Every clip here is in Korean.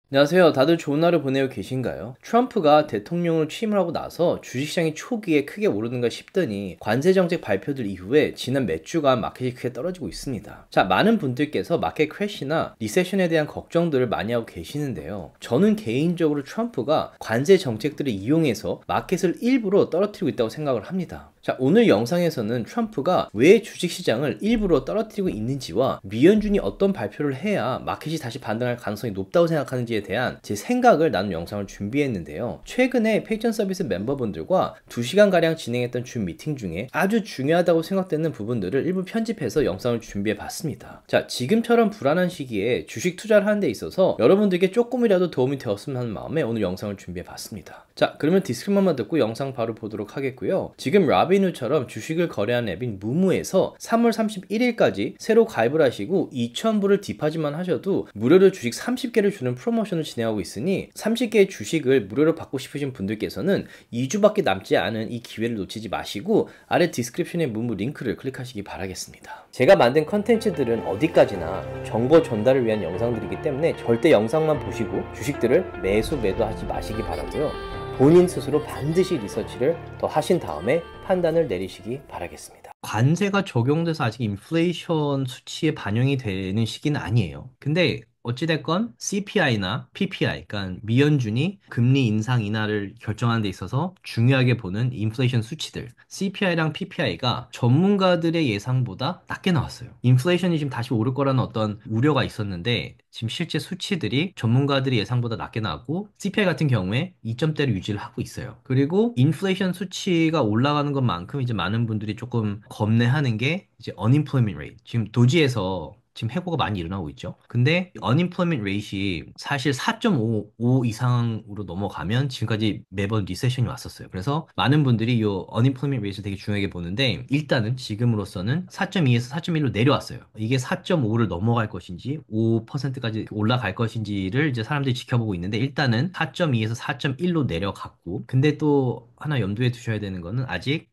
안녕하세요. 다들 좋은 하루 보내고 계신가요? 트럼프가 대통령으로 취임을 하고 나서 주식시장이 초기에 크게 오르는가 싶더니 관세 정책 발표들 이후에 지난 몇 주간 마켓이 크게 떨어지고 있습니다. 자, 많은 분들께서 마켓 크래시나 리세션에 대한 걱정들을 많이 하고 계시는데요. 저는 개인적으로 트럼프가 관세 정책들을 이용해서 마켓을 일부러 떨어뜨리고 있다고 생각을 합니다. 자, 오늘 영상에서는 트럼프가 왜 주식시장을 일부러 떨어뜨리고 있는지와 미연준이 어떤 발표를 해야 마켓이 다시 반등할 가능성이 높다고 생각하는지에 대한 제 생각을 나눈 영상을 준비했는데요. 최근에 페이전 서비스 멤버분들과 2시간가량 진행했던 줌 미팅 중에 아주 중요하다고 생각되는 부분들을 일부 편집해서 영상을 준비해 봤습니다. 자, 지금처럼 불안한 시기에 주식 투자를 하는 데 있어서 여러분들께 조금이라도 도움이 되었으면 하는 마음에 오늘 영상을 준비해 봤습니다. 자, 그러면 디스크만 듣고 영상 바로 보도록 하겠고요. 지금 라비누처럼 주식을 거래하는 앱인 무무에서 3월 31일까지 새로 가입을 하시고 2,000불을 디파짓만 하셔도 무료로 주식 30개를 주는 프로모션을 진행하고 있으니 30개의 주식을 무료로 받고 싶으신 분들께서는 2주밖에 남지 않은 이 기회를 놓치지 마시고 아래 디스크립션의 무무 링크를 클릭하시기 바라겠습니다. 제가 만든 컨텐츠들은 어디까지나 정보 전달을 위한 영상들이기 때문에 절대 영상만 보시고 주식들을 매도하지 마시기 바라고요. 본인 스스로 반드시 리서치를 더 하신 다음에 판단을 내리시기 바라겠습니다. 관세가 적용돼서 아직 인플레이션 수치에 반영이 되는 시기는 아니에요. 근데 어찌됐건 CPI나 PPI, 그러니까 미연준이 금리 인상 인하를 결정하는 데 있어서 중요하게 보는 인플레이션 수치들, CPI랑 PPI가 전문가들의 예상보다 낮게 나왔어요. 인플레이션이 지금 다시 오를 거라는 어떤 우려가 있었는데 지금 실제 수치들이 전문가들의 예상보다 낮게 나왔고 CPI 같은 경우에 2점대를 유지를 하고 있어요. 그리고 인플레이션 수치가 올라가는 것만큼 이제 많은 분들이 조금 겁내하는 게 이제 unemployment rate. 지금 도지에서 지금 해고가 많이 일어나고 있죠. 근데 unemployment rate이 사실 4.5 이상으로 넘어가면 지금까지 매번 리세션이 왔었어요. 그래서 많은 분들이 이 unemployment rate를 되게 중요하게 보는데 일단은 지금으로서는 4.2에서 4.1로 내려왔어요. 이게 4.5를 넘어갈 것인지 5%까지 올라갈 것인지를 이제 사람들이 지켜보고 있는데 일단은 4.2에서 4.1로 내려갔고 근데 또 하나 염두에 두셔야 되는 거는 아직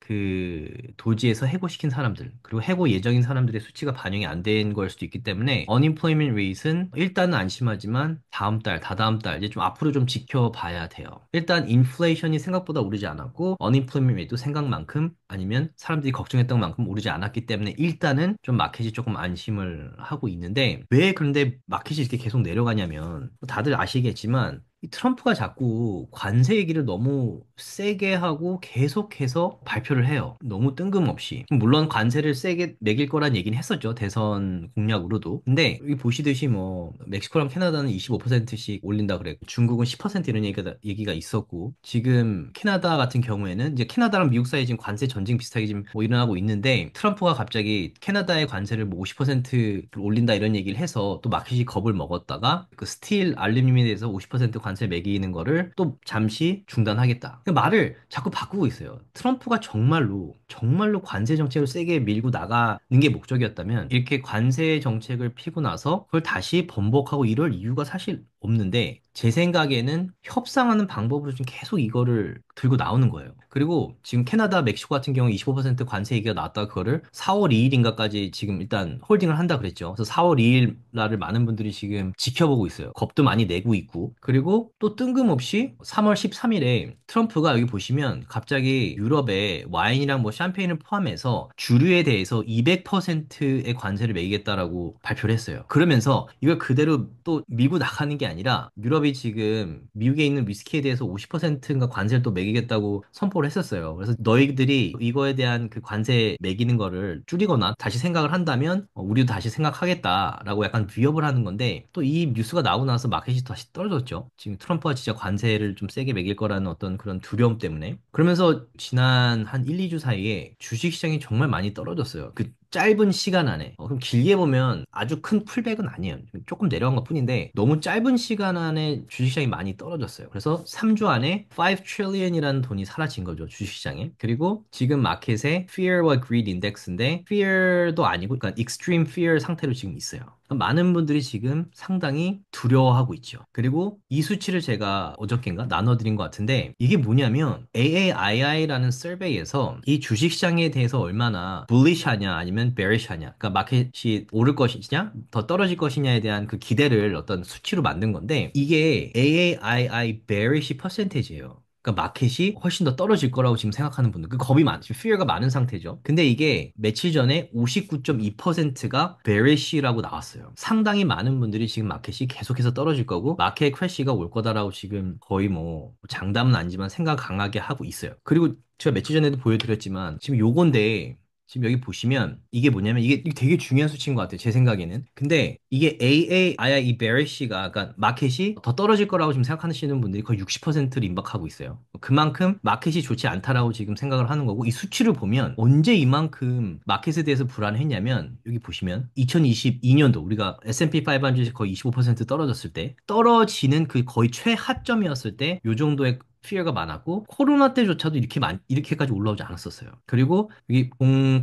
그 도지에서 해고시킨 사람들 그리고 해고 예정인 사람들의 수치가 반영이 안 된 걸 수도 있기 때문에 unemployment rate은 일단은 안심하지만 다음 달, 다다음 달 이제 좀 앞으로 좀 지켜봐야 돼요. 일단 인플레이션이 생각보다 오르지 않았고 unemployment rate도 생각만큼 아니면 사람들이 걱정했던 만큼 오르지 않았기 때문에 일단은 좀 마켓이 조금 안심을 하고 있는데 왜 그런데 마켓이 이렇게 계속 내려가냐면 다들 아시겠지만 이 트럼프가 자꾸 관세 얘기를 너무 세게 하고 계속해서 발표를 해요. 너무 뜬금없이. 물론 관세를 세게 매길 거란 얘기는 했었죠. 대선 공약으로도. 근데 여기 보시듯이 뭐 멕시코랑 캐나다는 25%씩 올린다 그랬고 중국은 10% 이런 얘기가 있었고 지금 캐나다 같은 경우에는 이제 캐나다랑 미국 사이에 지금 관세 전쟁 비슷하게 지금 뭐 일어나고 있는데 트럼프가 갑자기 캐나다의 관세를 뭐 50%를 올린다 이런 얘기를 해서 또 마켓이 겁을 먹었다가 그 스틸 알루미늄에 대해서 50% 관세 매기는 거를 또 잠시 중단하겠다. 그 말을 자꾸 바꾸고 있어요. 트럼프가 정말로 관세 정책을 세게 밀고 나가는 게 목적이었다면 이렇게 관세 정책을 피고 나서 그걸 다시 번복하고 이럴 이유가 사실 없는데 제 생각에는 협상하는 방법으로 좀 계속 이거를 들고 나오는 거예요. 그리고 지금 캐나다, 멕시코 같은 경우 25% 관세 얘기가 나왔다 그거를 4월 2일인가까지 지금 일단 홀딩을 한다 그랬죠. 그래서 4월 2일 날을 많은 분들이 지금 지켜보고 있어요. 겁도 많이 내고 있고. 그리고 또 뜬금없이 3월 13일에 트럼프가 여기 보시면 갑자기 유럽에 와인이랑 뭐 샴페인을 포함해서 주류에 대해서 200%의 관세를 매기겠다라고 발표를 했어요. 그러면서 이걸 그대로 또 밀고 나가는 게 아니라 유럽이 지금 미국에 있는 위스키에 대해서 50%인가 관세를 또 매기겠다고 선포를 했었어요. 그래서 너희들이 이거에 대한 그 관세 매기는 거를 줄이거나 다시 생각을 한다면 우리도 다시 생각하겠다라고 약간 위협을 하는 건데 또 이 뉴스가 나오고 나서 마켓이 다시 떨어졌죠. 지금 트럼프가 진짜 관세를 좀 세게 매길 거라는 어떤 그런 두려움 때문에. 그러면서 지난 한 1, 2주 사이에 주식시장이 정말 많이 떨어졌어요. 그 짧은 시간 안에. 그럼 길게 보면 아주 큰 풀백은 아니에요. 조금 내려간 것 뿐인데 너무 짧은 시간 안에 주식시장이 많이 떨어졌어요. 그래서 3주 안에 5 trillion이라는 돈이 사라진 거죠. 주식시장에. 그리고 지금 마켓에 Fear와 Greed Index인데 Fear도 아니고 그러니까 Extreme Fear 상태로 지금 있어요. 많은 분들이 지금 상당히 두려워하고 있죠. 그리고 이 수치를 제가 어저께인가 나눠드린 것 같은데 이게 뭐냐면 AAII라는 서베이에서 이 주식시장에 대해서 얼마나 bullish 하냐 아니면 bearish 하냐 그러니까 마켓이 오를 것이냐 더 떨어질 것이냐에 대한 그 기대를 어떤 수치로 만든 건데 이게 AAII bearish 퍼센테이지예요. 그러니까 마켓이 훨씬 더 떨어질 거라고 지금 생각하는 분들, 그 겁이 지금 fear가 많은 상태죠. 근데 이게 며칠 전에 59.2%가 bearish라고 나왔어요. 상당히 많은 분들이 지금 마켓이 계속해서 떨어질 거고 마켓 크래시가 올 거다라고 지금 거의 뭐 장담은 아니지만 생각 강하게 하고 있어요. 그리고 제가 며칠 전에도 보여드렸지만 지금 요건데 지금 여기 보시면 이게 뭐냐면 이게 되게 중요한 수치인 것 같아요. 제 생각에는. 근데 이게 AAII 이 베리시가 그러니까 마켓이 더 떨어질 거라고 지금 생각하시는 분들이 거의 60%를 임박하고 있어요. 그만큼 마켓이 좋지 않다라고 지금 생각을 하는 거고 이 수치를 보면 언제 이만큼 마켓에 대해서 불안했냐면 여기 보시면 2022년도 우리가 S&P 500이 거의 25% 떨어졌을 때 떨어지는 그 거의 최하점이었을 때 요 정도의 피해가 많았고 코로나 때조차도 이렇게까지 올라오지 않았었어요. 그리고 여기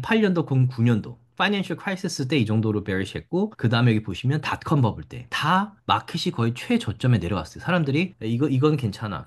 08년도, 09년도 파이낸셜 크라이시스 때 이 정도로 베리시했고 그 다음에 여기 보시면 닷컴 버블 때 다 마켓이 거의 최저점에 내려왔어요. 사람들이 이건 괜찮아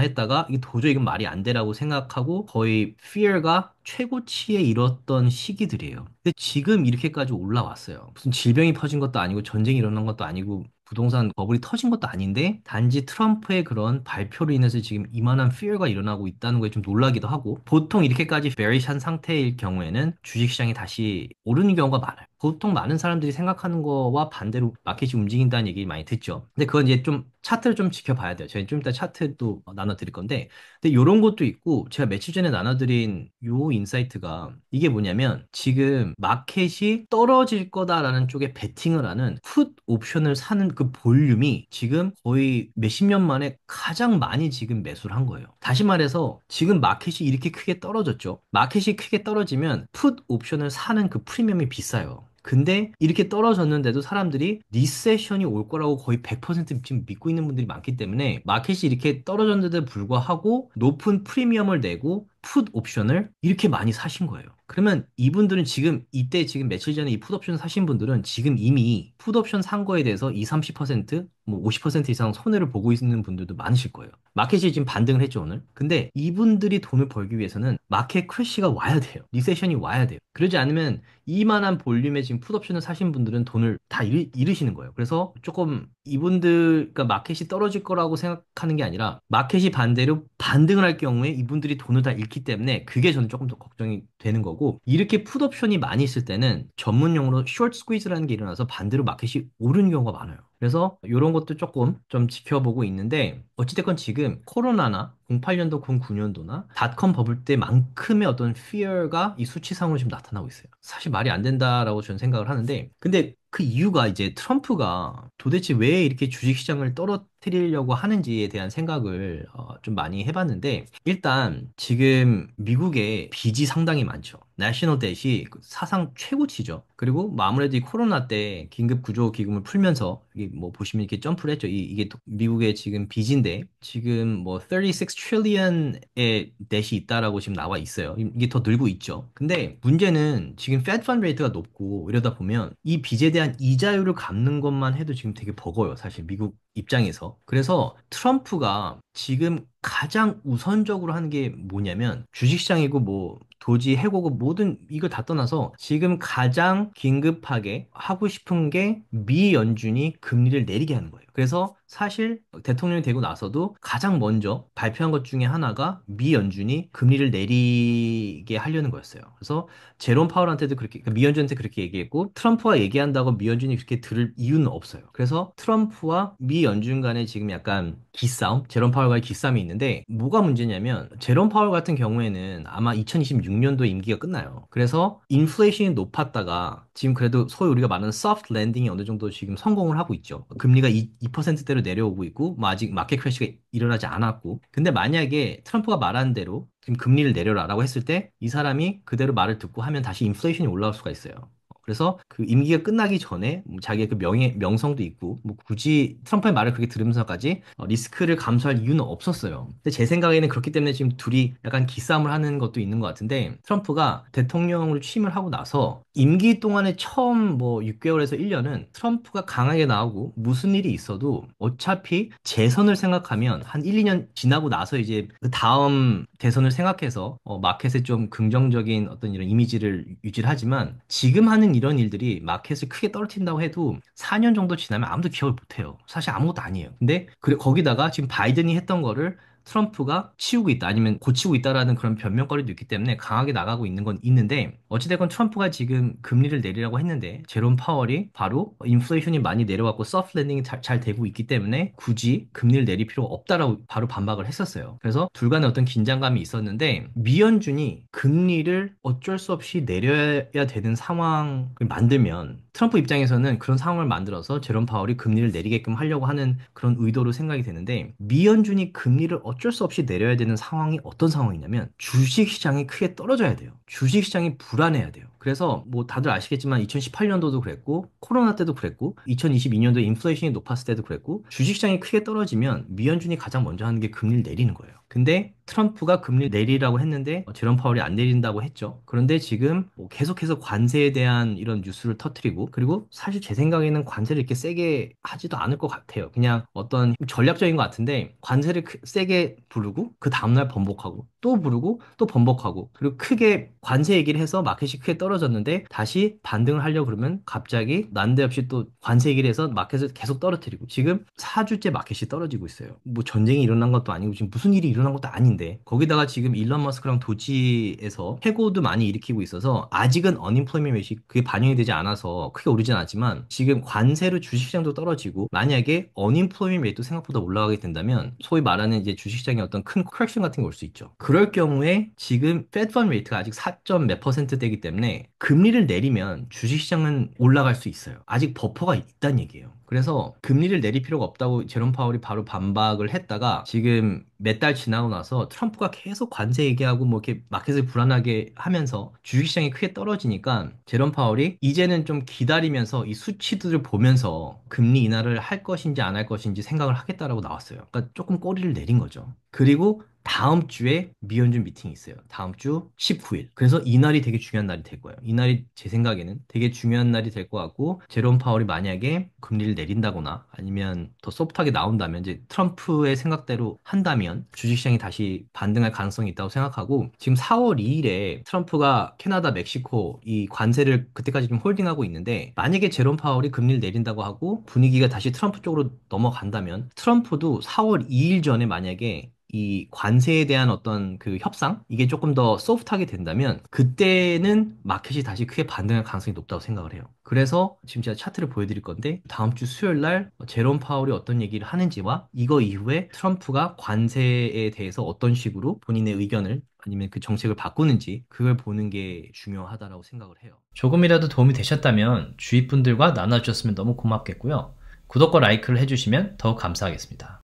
했다가 이게 도저히 이건 말이 안 되라고 생각하고 거의 fear가 최고치에 이뤘던 시기들이에요. 근데 지금 이렇게까지 올라왔어요. 무슨 질병이 퍼진 것도 아니고 전쟁이 일어난 것도 아니고 부동산 버블이 터진 것도 아닌데 단지 트럼프의 그런 발표로 인해서 지금 이만한 fear가 일어나고 있다는 거에 좀 놀라기도 하고 보통 이렇게까지 bearish한 상태일 경우에는 주식시장이 다시 오르는 경우가 많아요. 보통 많은 사람들이 생각하는 거와 반대로 마켓이 움직인다는 얘기 많이 듣죠. 근데 그건 이제 좀 차트를 좀 지켜봐야 돼요. 저희 좀 이따 차트도 나눠드릴 건데 근데 이런 것도 있고 제가 며칠 전에 나눠드린 요 인사이트가 이게 뭐냐면 지금 마켓이 떨어질 거다라는 쪽에 베팅을 하는 풋 옵션을 사는 그 볼륨이 지금 거의 몇십 년 만에 가장 많이 지금 매수를 한 거예요. 다시 말해서 지금 마켓이 이렇게 크게 떨어졌죠. 마켓이 크게 떨어지면 풋 옵션을 사는 그 프리미엄이 비싸요. 근데 이렇게 떨어졌는데도 사람들이 리세션이 올 거라고 거의 100% 지금 믿고 있는 분들이 많기 때문에 마켓이 이렇게 떨어졌는데도 불구하고 높은 프리미엄을 내고 풋 옵션을 이렇게 많이 사신 거예요. 그러면 이분들은 지금 이때 지금 며칠 전에 이 풋 옵션 사신 분들은 지금 이미 풋 옵션 산 거에 대해서 2, 30%뭐 50% 이상 손해를 보고 있는 분들도 많으실 거예요. 마켓이 지금 반등을 했죠, 오늘. 근데 이분들이 돈을 벌기 위해서는 마켓 크래시가 와야 돼요. 리세션이 와야 돼요. 그러지 않으면 이만한 볼륨의 지금 풋옵션을 사신 분들은 돈을 다 잃으시는 거예요. 그래서 조금 이분들, 그러니까 마켓이 떨어질 거라고 생각하는 게 아니라 마켓이 반대로 반등을 할 경우에 이분들이 돈을 다 잃기 때문에 그게 저는 조금 더 걱정이 되는 거고 이렇게 풋옵션이 많이 있을 때는 전문용어로 숏 스퀴즈라는 게 일어나서 반대로 마켓이 오르는 경우가 많아요. 그래서 이런 것도 조금 좀 지켜보고 있는데 어찌됐건 지금 코로나나 08년도, 09년도나 닷컴 버블 때만큼의 어떤 fear가 이 수치상으로 지금 나타나고 있어요. 사실 말이 안 된다라고 저는 생각을 하는데 근데 그 이유가 이제 트럼프가 도대체 왜 이렇게 주식시장을 떨어뜨리려고 하는지에 대한 생각을 좀 많이 해봤는데 일단 지금 미국에 빚이 상당히 많죠. 내셔널 뎃이 사상 최고치죠. 그리고 뭐 아무래도 이 코로나 때 긴급 구조 기금을 풀면서 이게 뭐 보시면 이렇게 점프를 했죠. 이게 미국의 지금 빚인데 지금 뭐 36 트릴리언의 뎃이 있다라고 지금 나와 있어요. 이게 더 늘고 있죠. 근데 문제는 지금 Fed Fund 레이트가 높고 이러다 보면 이 빚에 대한 이자율을 갚는 것만 해도 지금 되게 버거워요. 사실 미국 입장에서. 그래서 트럼프가 지금 가장 우선적으로 하는 게 뭐냐면 주식시장이고 뭐 도지 해고고 모든 이걸 다 떠나서 지금 가장 긴급하게 하고 싶은 게 미 연준이 금리를 내리게 하는 거예요. 그래서 사실 대통령이 되고 나서도 가장 먼저 발표한 것 중에 하나가 미 연준이 금리를 내리게 하려는 거였어요. 그래서 제롬 파월한테도 그렇게 그러니까 미 연준한테 그렇게 얘기했고 트럼프와 얘기한다고 미 연준이 그렇게 들을 이유는 없어요. 그래서 트럼프와 미 연준 간에 지금 약간 기싸움, 제롬 파월과의 기싸움이 있는데 뭐가 문제냐면 제롬 파월 같은 경우에는 아마 2026년도에 임기가 끝나요. 그래서 인플레이션이 높았다가 지금 그래도 소위 우리가 말하는 soft landing이 어느 정도 지금 성공을 하고 있죠. 금리가 2%대로 내려오고 있고 뭐 아직 마켓 크래시가 일어나지 않았고 근데 만약에 트럼프가 말한 대로 지금 금리를 내려라라고 했을 때 이 사람이 그대로 말을 듣고 하면 다시 인플레이션이 올라올 수가 있어요. 그래서 그 임기가 끝나기 전에 뭐 자기의 그 명성도 있고 뭐 굳이 트럼프의 말을 그렇게 들으면서까지 리스크를 감수할 이유는 없었어요. 근데 제 생각에는 그렇기 때문에 지금 둘이 약간 기싸움을 하는 것도 있는 것 같은데, 트럼프가 대통령으로 취임을 하고 나서 임기 동안에 처음 뭐 6개월에서 1년은 트럼프가 강하게 나오고 무슨 일이 있어도 어차피 재선을 생각하면 한 1, 2년 지나고 나서 이제 그 다음 대선을 생각해서 마켓에 좀 긍정적인 어떤 이런 이미지를 유지를 하지만, 지금 하는 이런 일들이 마켓을 크게 떨어뜨린다고 해도 4년 정도 지나면 아무도 기억을 못해요. 사실 아무것도 아니에요. 근데 그래 거기다가 지금 바이든이 했던 거를 트럼프가 치우고 있다 아니면 고치고 있다라는 그런 변명거리도 있기 때문에 강하게 나가고 있는 건 있는데, 어찌됐건 트럼프가 지금 금리를 내리라고 했는데 제롬 파월이 바로 인플레이션이 많이 내려갔고 소프트 랜딩이 잘 되고 있기 때문에 굳이 금리를 내릴 필요가 없다라고 바로 반박을 했었어요. 그래서 둘 간에 어떤 긴장감이 있었는데, 미연준이 금리를 어쩔 수 없이 내려야 되는 상황을 만들면 트럼프 입장에서는 그런 상황을 만들어서 제롬 파월이 금리를 내리게끔 하려고 하는 그런 의도로 생각이 되는데, 미연준이 금리를 어쩔 수 없이 내려야 되는 상황이 어떤 상황이냐면 주식시장이 크게 떨어져야 돼요. 주식시장이 불안해야 돼요. 그래서 뭐 다들 아시겠지만 2018년도도 그랬고 코로나 때도 그랬고 2022년도 인플레이션이 높았을 때도 그랬고, 주식시장이 크게 떨어지면 미연준이 가장 먼저 하는 게 금리를 내리는 거예요. 근데 트럼프가 금리 내리라고 했는데 제롬 파월이 안 내린다고 했죠. 그런데 지금 뭐 계속해서 관세에 대한 이런 뉴스를 터트리고, 그리고 사실 제 생각에는 관세를 이렇게 세게 하지도 않을 것 같아요. 그냥 어떤 전략적인 것 같은데, 관세를 세게 부르고 그 다음날 번복하고 또 부르고 또 번복하고, 그리고 크게 관세 얘기를 해서 마켓이 크게 떨어졌는데 다시 반등을 하려고 그러면 갑자기 난데없이 또 관세 얘기를 해서 마켓을 계속 떨어뜨리고, 지금 4주째 마켓이 떨어지고 있어요. 뭐 전쟁이 일어난 것도 아니고 지금 무슨 일이 일어난 것도 아닌데, 거기다가 지금 일론 머스크랑 도지에서 해고도 많이 일으키고 있어서 아직은 언임플로이먼트 맷이 그게 반영이 되지 않아서 크게 오르진 않지만, 지금 관세로 주식시장도 떨어지고 만약에 언임플로이먼트 맷도 생각보다 올라가게 된다면 소위 말하는 이제 주식시장에 어떤 큰 커렉션 같은 게 올 수 있죠. 그럴 경우에 지금 페드 펀드 레이트가 아직 4점 몇 퍼센트대이기 때문에 금리를 내리면 주식시장은 올라갈 수 있어요. 아직 버퍼가 있다는 얘기예요. 그래서 금리를 내릴 필요가 없다고 제롬 파월이 바로 반박을 했다가, 지금 몇 달 지나고 나서 트럼프가 계속 관세 얘기하고 뭐 이렇게 마켓을 불안하게 하면서 주식시장이 크게 떨어지니까 제롬 파월이 이제는 좀 기다리면서 이 수치들을 보면서 금리 인하를 할 것인지 안 할 것인지 생각을 하겠다라고 나왔어요. 그러니까 조금 꼬리를 내린 거죠. 그리고 다음 주에 미연준 미팅이 있어요. 다음 주 19일. 그래서 이날이 되게 중요한 날이 될 거예요. 이날이 제 생각에는 되게 중요한 날이 될 것 같고, 제롬 파월이 만약에 금리를 내린다거나 아니면 더 소프트하게 나온다면, 이제 트럼프의 생각대로 한다면 주식시장이 다시 반등할 가능성이 있다고 생각하고, 지금 4월 2일에 트럼프가 캐나다, 멕시코 이 관세를 그때까지 좀 홀딩하고 있는데, 만약에 제롬 파월이 금리를 내린다고 하고 분위기가 다시 트럼프 쪽으로 넘어간다면 트럼프도 4월 2일 전에 만약에 이 관세에 대한 어떤 그 협상 이게 조금 더 소프트하게 된다면 그때는 마켓이 다시 크게 반등할 가능성이 높다고 생각을 해요. 그래서 지금 제가 차트를 보여드릴 건데, 다음 주 수요일 날 제롬 파월이 어떤 얘기를 하는지와 이거 이후에 트럼프가 관세에 대해서 어떤 식으로 본인의 의견을 아니면 그 정책을 바꾸는지, 그걸 보는 게 중요하다라고 생각을 해요. 조금이라도 도움이 되셨다면 주위 분들과 나눠주셨으면 너무 고맙겠고요. 구독과 라이크를 해주시면 더욱 감사하겠습니다.